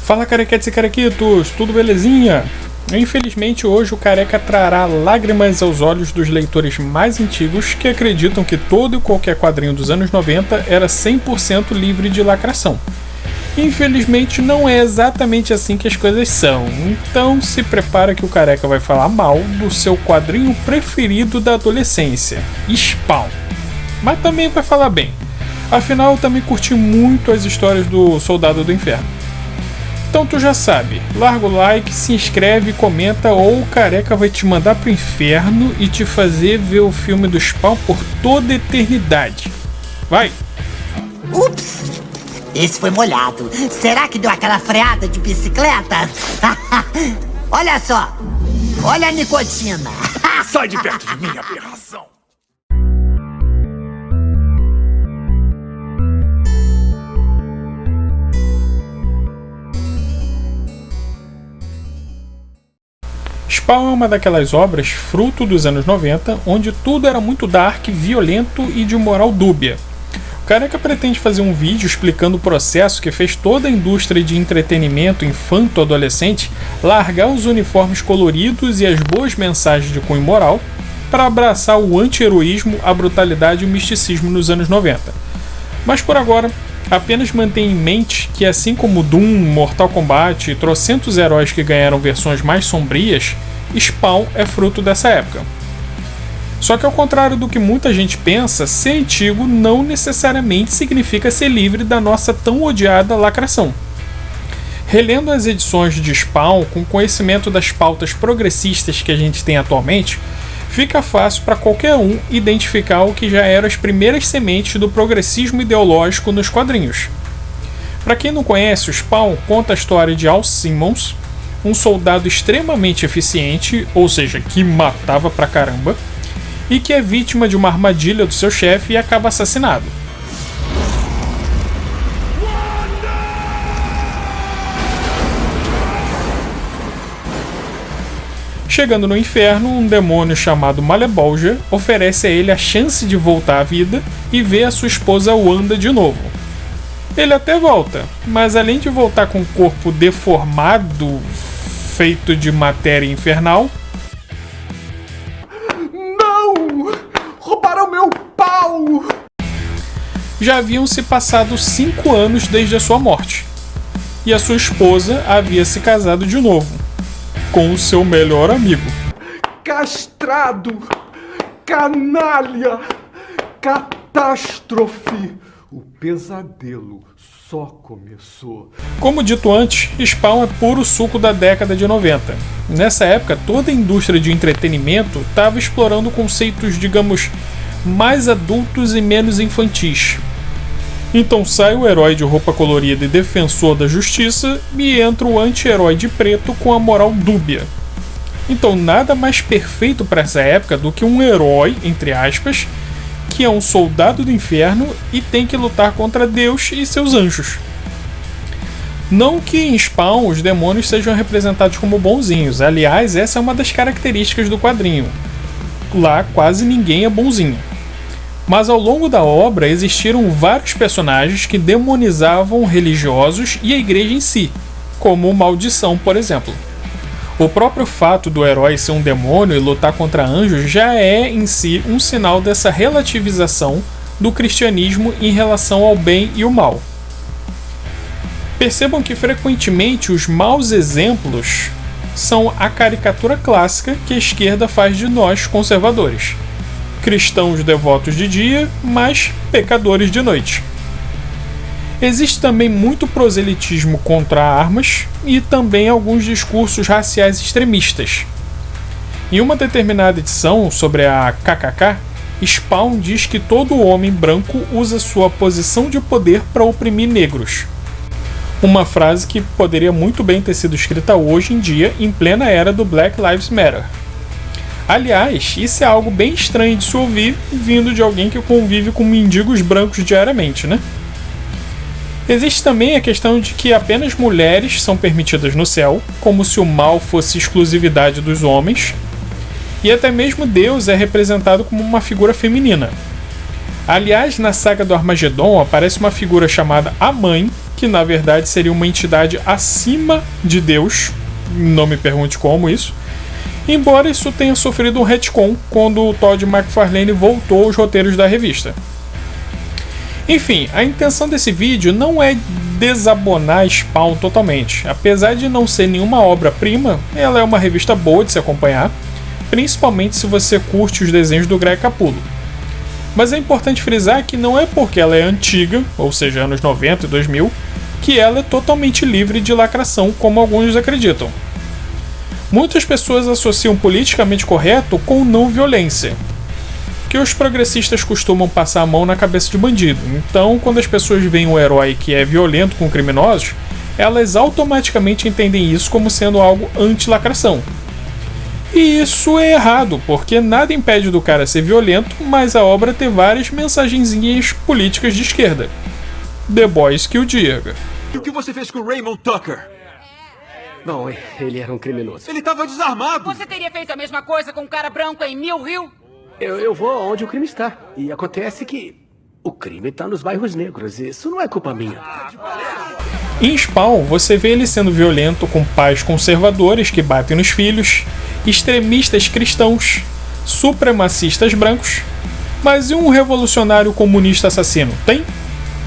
Fala, carequetes e carequitos, tudo belezinha? Infelizmente hoje o Careca trará lágrimas aos olhos dos leitores mais antigos que acreditam que todo e qualquer quadrinho dos anos 90 era 100% livre de lacração. Infelizmente não é exatamente assim que as coisas são, então se prepara que o Careca vai falar mal do seu quadrinho preferido da adolescência, Spawn. Mas também vai falar bem, afinal eu também curti muito as histórias do Soldado do Inferno. Então tu já sabe, larga o like, se inscreve, comenta ou o Careca vai te mandar pro inferno e te fazer ver o filme do Spawn por toda a eternidade. Vai! Ups! Esse foi molhado. Será que deu aquela freada de bicicleta? Olha só! Olha a nicotina! Sai de perto de mim, aberração! Spawn é uma daquelas obras fruto dos anos 90, onde tudo era muito dark, violento e de moral dúbia. O Careca pretende fazer um vídeo explicando o processo que fez toda a indústria de entretenimento infanto-adolescente largar os uniformes coloridos e as boas mensagens de cunho moral para abraçar o anti-heroísmo, a brutalidade e o misticismo nos anos 90. Mas por agora, apenas mantenha em mente que assim como Doom, Mortal Kombat e trocentos heróis que ganharam versões mais sombrias, Spawn é fruto dessa época. Só que ao contrário do que muita gente pensa, ser antigo não necessariamente significa ser livre da nossa tão odiada lacração. Relendo as edições de Spawn com conhecimento das pautas progressistas que a gente tem atualmente, fica fácil para qualquer um identificar o que já eram as primeiras sementes do progressismo ideológico nos quadrinhos. Para quem não conhece, o Spawn conta a história de Al Simmons, um soldado extremamente eficiente, ou seja, que matava pra caramba, e que é vítima de uma armadilha do seu chefe e acaba assassinado. Chegando no inferno, um demônio chamado Malebolgia oferece a ele a chance de voltar à vida e ver a sua esposa Wanda de novo. Ele até volta, mas além de voltar com o corpo deformado, feito de matéria infernal... Não! Roubaram meu pau! Já haviam se passado 5 anos desde a sua morte, e a sua esposa havia se casado de novo com o seu melhor amigo. Castrado! Canalha! Catástrofe! O pesadelo só começou. Como dito antes, Spawn é puro suco da década de 90. Nessa época, toda a indústria de entretenimento estava explorando conceitos, digamos, mais adultos e menos infantis. Então sai o herói de roupa colorida e defensor da justiça e entra o anti-herói de preto com a moral dúbia. Então nada mais perfeito para essa época do que um herói, entre aspas, que é um soldado do inferno e tem que lutar contra Deus e seus anjos. Não que em Spawn os demônios sejam representados como bonzinhos, aliás, essa é uma das características do quadrinho. Lá quase ninguém é bonzinho. Mas ao longo da obra existiram vários personagens que demonizavam religiosos e a igreja em si, como Maldição, por exemplo. O próprio fato do herói ser um demônio e lutar contra anjos já é em si um sinal dessa relativização do cristianismo em relação ao bem e o mal. Percebam que frequentemente os maus exemplos são a caricatura clássica que a esquerda faz de nós conservadores. Cristãos devotos de dia, mas pecadores de noite. Existe também muito proselitismo contra armas e também alguns discursos raciais extremistas. Em uma determinada edição sobre a KKK, Spawn diz que todo homem branco usa sua posição de poder para oprimir negros. Uma frase que poderia muito bem ter sido escrita hoje em dia, em plena era do Black Lives Matter. Aliás, isso é algo bem estranho de se ouvir vindo de alguém que convive com mendigos brancos diariamente, né? Existe também a questão de que apenas mulheres são permitidas no céu, como se o mal fosse exclusividade dos homens, e até mesmo Deus é representado como uma figura feminina. Aliás, na saga do Armagedon aparece uma figura chamada a Mãe, que na verdade seria uma entidade acima de Deus, não me pergunte como isso, embora isso tenha sofrido um retcon quando o Todd McFarlane voltou aos roteiros da revista. Enfim, a intenção desse vídeo não é desabonar Spawn totalmente. Apesar de não ser nenhuma obra-prima, ela é uma revista boa de se acompanhar, principalmente se você curte os desenhos do Greg Capullo. Mas é importante frisar que não é porque ela é antiga, ou seja, anos 90 e 2000, que ela é totalmente livre de lacração, como alguns acreditam. Muitas pessoas associam politicamente correto com não violência, que os progressistas costumam passar a mão na cabeça de bandido. Então, quando as pessoas veem um herói que é violento com criminosos, elas automaticamente entendem isso como sendo algo anti-lacração. E isso é errado, porque nada impede do cara ser violento, mas a obra ter várias mensagenzinhas políticas de esquerda. The Boys que o diga. E o que você fez com o Raymond Tucker? Bom, ele era um criminoso. Ele estava desarmado! Você teria feito a mesma coisa com um cara branco em Mill Hill? Eu vou onde o crime está. E acontece que o crime está nos bairros negros. Isso não é culpa minha. Em Spawn, você vê ele sendo violento com pais conservadores que batem nos filhos, extremistas cristãos, supremacistas brancos. Mas e um revolucionário comunista assassino? Tem?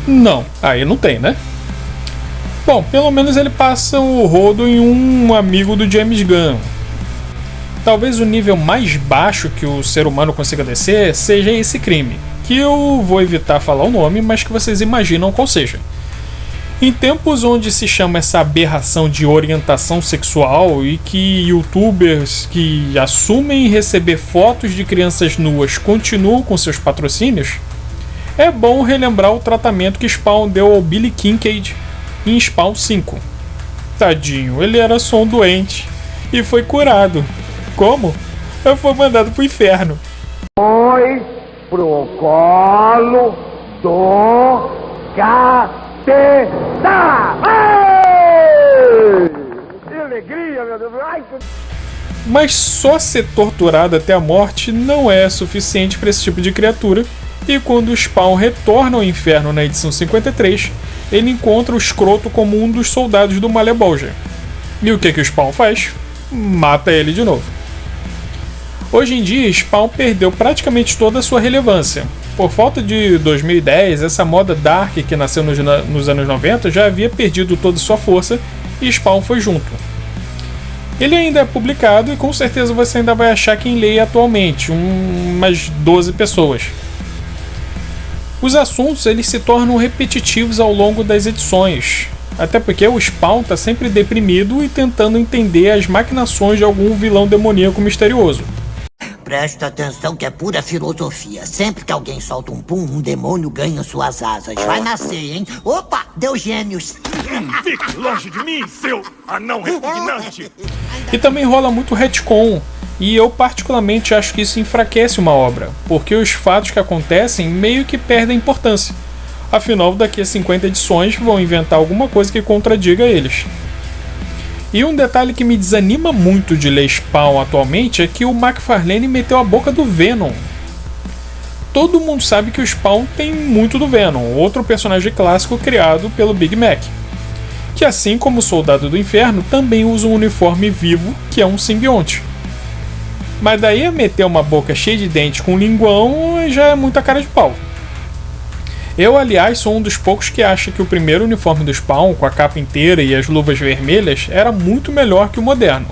Não. Aí não tem, né? Bom, pelo menos ele passa o rodo em um amigo do James Gunn. Talvez o nível mais baixo que o ser humano consiga descer seja esse crime, que eu vou evitar falar o nome, mas que vocês imaginam qual seja. Em tempos onde se chama essa aberração de orientação sexual e que youtubers que assumem receber fotos de crianças nuas continuam com seus patrocínios, é bom relembrar o tratamento que Spawn deu ao Billy Kincaid em Spawn 5. Tadinho, ele era só um doente e foi curado. Como? Eu fui mandado pro inferno. Foi pro colo do capeta! Ei! Que alegria, meu Deus! Ai, Mas só ser torturado até a morte não é suficiente para esse tipo de criatura, e quando o Spawn retorna ao inferno na edição 53, ele encontra o escroto como um dos soldados do Malebolgia. E o que o Spawn faz? Mata ele de novo. Hoje em dia, Spawn perdeu praticamente toda a sua relevância. Por falta de 2010, essa moda dark que nasceu nos anos 90 já havia perdido toda sua força e Spawn foi junto. Ele ainda é publicado e com certeza você ainda vai achar quem lê atualmente, umas 12 pessoas. Os assuntos eles se tornam repetitivos ao longo das edições, até porque o Spawn está sempre deprimido e tentando entender as maquinações de algum vilão demoníaco misterioso. Presta atenção que é pura filosofia. Sempre que alguém solta um pum, um demônio ganha suas asas. Vai nascer, hein? Opa, deu gêmeos. Fique longe de mim, seu anão repugnante! E também rola muito retcon, e eu particularmente acho que isso enfraquece uma obra, porque os fatos que acontecem meio que perdem importância. Afinal, daqui a 50 edições vão inventar alguma coisa que contradiga eles. E um detalhe que me desanima muito de ler Spawn atualmente é que o McFarlane meteu a boca do Venom. Todo mundo sabe que o Spawn tem muito do Venom, outro personagem clássico criado pelo Big Mac, que assim como o Soldado do Inferno também usa um uniforme vivo que é um simbionte. Mas daí a meter uma boca cheia de dente com um linguão já é muita cara de pau. Eu, aliás, sou um dos poucos que acha que o primeiro uniforme do Spawn, com a capa inteira e as luvas vermelhas, era muito melhor que o moderno.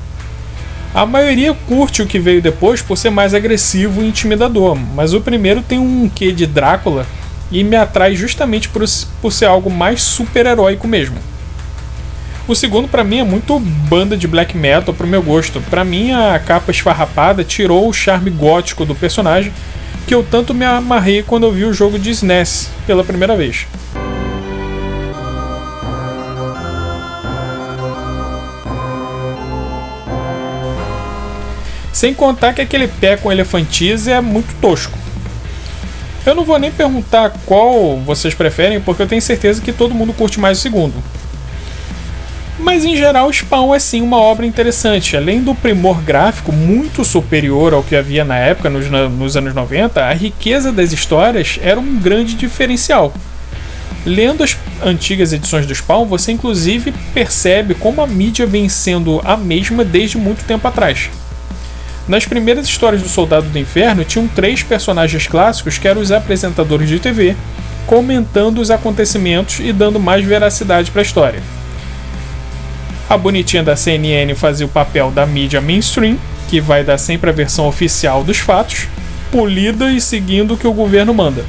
A maioria curte o que veio depois por ser mais agressivo e intimidador, mas o primeiro tem um quê de Drácula e me atrai justamente por ser algo mais super-heróico mesmo. O segundo, pra mim, é muito banda de black metal pro meu gosto. Pra mim, a capa esfarrapada tirou o charme gótico do personagem, que eu tanto me amarrei quando eu vi o jogo de SNES pela primeira vez. Sem contar que aquele pé com elefantias é muito tosco. Eu não vou nem perguntar qual vocês preferem, porque eu tenho certeza que todo mundo curte mais o segundo. Mas em geral, Spawn é sim uma obra interessante. Além do primor gráfico muito superior ao que havia na época, nos anos 90, a riqueza das histórias era um grande diferencial. Lendo antigas edições do Spawn, você inclusive percebe como a mídia vem sendo a mesma desde muito tempo atrás. Nas primeiras histórias do Soldado do Inferno, tinham 3 personagens clássicos que eram os apresentadores de TV, comentando os acontecimentos e dando mais veracidade para a história. A bonitinha da CNN fazia o papel da mídia mainstream, que vai dar sempre a versão oficial dos fatos, polida e seguindo o que o governo manda.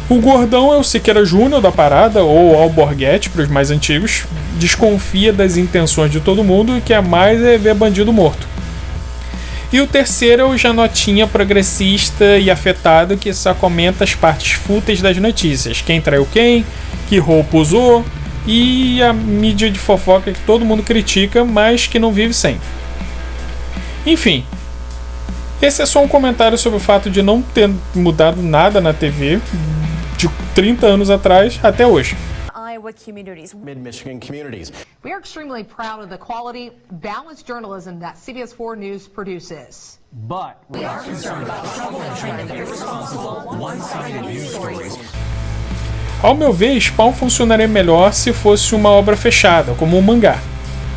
O gordão é o Siqueira Júnior da parada, ou Alborguete para os mais antigos, desconfia das intenções de todo mundo e quer mais é ver bandido morto. E o terceiro é o Janotinha progressista e afetado que só comenta as partes fúteis das notícias, quem traiu quem, que roupa usou, e a mídia de fofoca que todo mundo critica, mas que não vive sem. Enfim, esse é só um comentário sobre o fato de não ter mudado nada na TV de 30 anos atrás até hoje. Iowa communities. Mid-Michigan communities. We are extremely proud of the quality, balanced journalism that CBS 4 News produces. But we are concerned about the trouble and trend of irresponsible, one-sided news stories. Ao meu ver, Spawn funcionaria melhor se fosse uma obra fechada, como um mangá.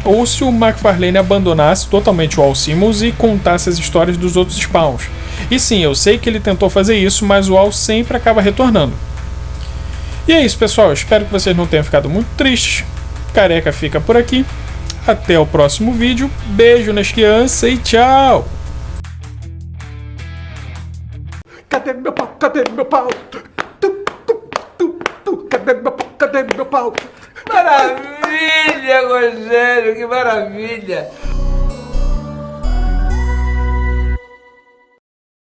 Ou se o McFarlane abandonasse totalmente o Al Simmons e contasse as histórias dos outros Spawns. E sim, eu sei que ele tentou fazer isso, mas o Al sempre acaba retornando. E é isso, pessoal. Espero que vocês não tenham ficado muito tristes. Careca fica por aqui. Até o próximo vídeo. Beijo nas crianças e tchau! Cadê meu pau? Cadê meu pau? Cadê meu pau? Cadê meu pau? Maravilha, Rogério, que maravilha!